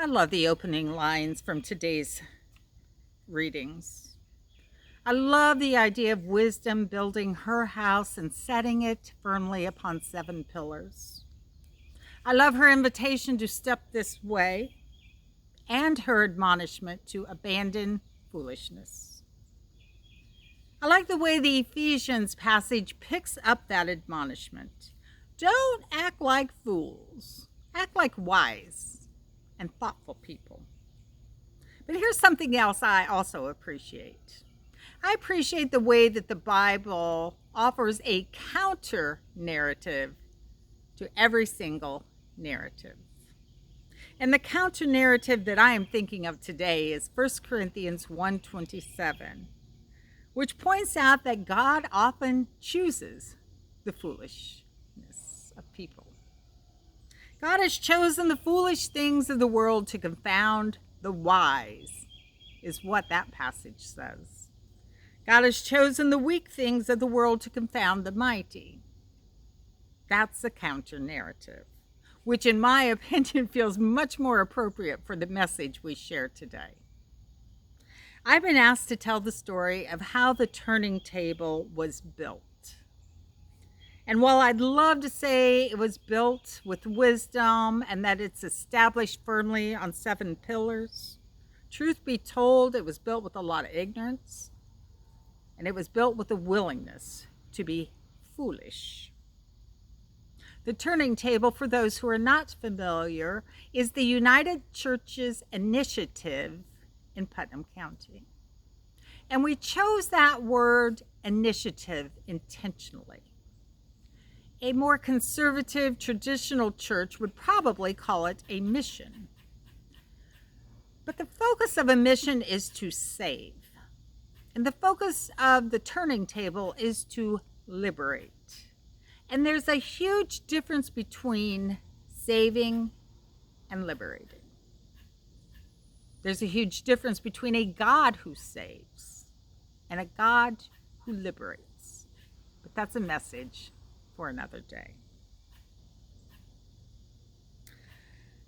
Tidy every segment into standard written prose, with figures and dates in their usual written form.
I love the opening lines from today's readings. I love the idea of wisdom building her house and setting it firmly upon 7 pillars. I love her invitation to step this way and her admonishment to abandon foolishness. I like the way the Ephesians passage picks up that admonishment. Don't act like fools, act like wise and thoughtful people. But here's something else I also appreciate. I appreciate the way that the Bible offers a counter narrative to every single narrative. And the counter narrative that I am thinking of today is 1 Corinthians 1:27, which points out that God often chooses the foolishness of people. God has chosen the foolish things of the world to confound the wise, is what that passage says. God has chosen the weak things of the world to confound the mighty. That's the counter narrative, which in my opinion feels much more appropriate for the message we share today. I've been asked to tell the story of how the turning table was built. And while I'd love to say it was built with wisdom and that it's established firmly on 7 pillars, truth be told, it was built with a lot of ignorance, and it was built with a willingness to be foolish. The turning table, for those who are not familiar, is the United Church's initiative in Putnam County. And we chose that word initiative intentionally. A more conservative, traditional church would probably call it a mission. But the focus of a mission is to save. And the focus of the turning table is to liberate. And there's a huge difference between saving and liberating. There's a huge difference between a God who saves and a God who liberates. But that's a message for another day.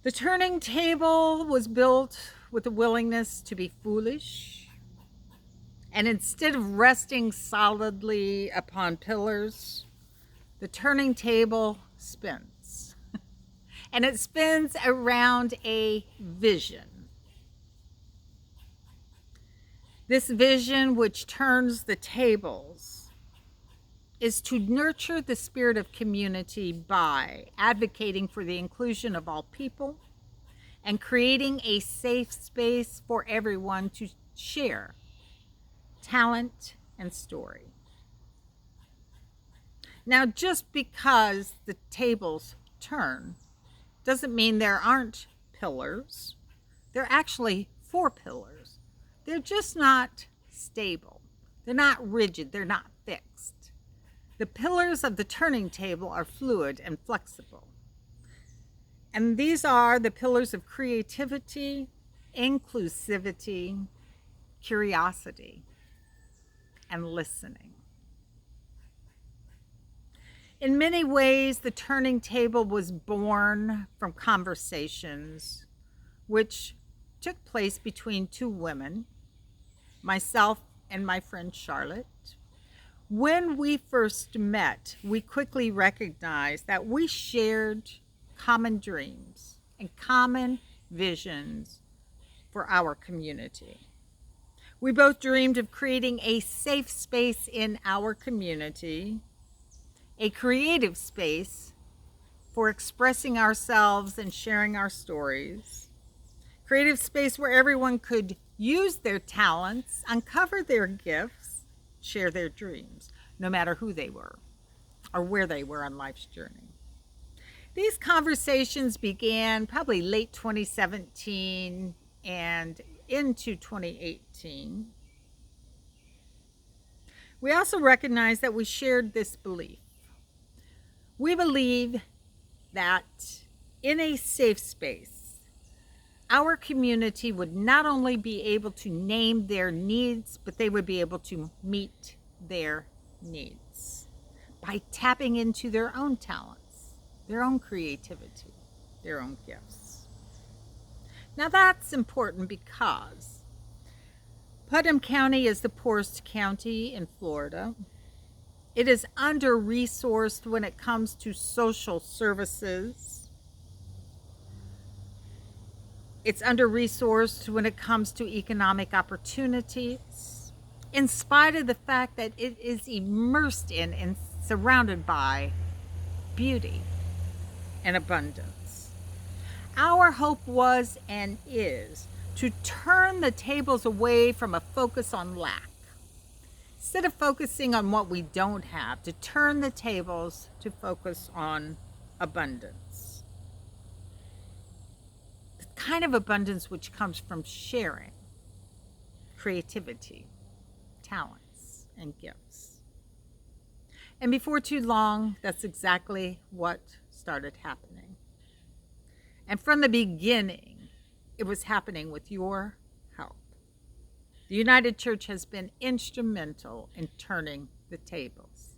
The turning table was built with a willingness to be foolish. And instead of resting solidly upon pillars, the turning table spins. And it spins around a vision. This vision, which turns the tables, is to nurture the spirit of community by advocating for the inclusion of all people and creating a safe space for everyone to share talent and story. Now, just because the tables turn doesn't mean there aren't pillars. There are actually 4 pillars. They're just not stable. They're not rigid. They're not fixed. The pillars of the turning table are fluid and flexible. And these are the pillars of creativity, inclusivity, curiosity, and listening. In many ways, the turning table was born from conversations which took place between 2 women, myself and my friend Charlotte. When we first met, we quickly recognized that we shared common dreams and common visions for our community. We both dreamed of creating a safe space in our community, a creative space for expressing ourselves and sharing our stories, creative space where everyone could use their talents, uncover their gifts, share their dreams, no matter who they were or where they were on life's journey. These conversations began probably late 2017 and into 2018. We also recognized that we shared this belief. We believe that in a safe space, our community would not only be able to name their needs, but they would be able to meet their needs by tapping into their own talents, their own creativity, their own gifts. Now that's important because Putnam County is the poorest county in Florida. It is under-resourced when it comes to social services. It's under-resourced when it comes to economic opportunities, in spite of the fact that it is immersed in and surrounded by beauty and abundance. Our hope was and is to turn the tables away from a focus on lack. Instead of focusing on what we don't have, to turn the tables to focus on abundance. The kind of abundance which comes from sharing, creativity, talents, and gifts. And before too long, that's exactly what started happening. And from the beginning, it was happening with your help. The United Church has been instrumental in turning the tables.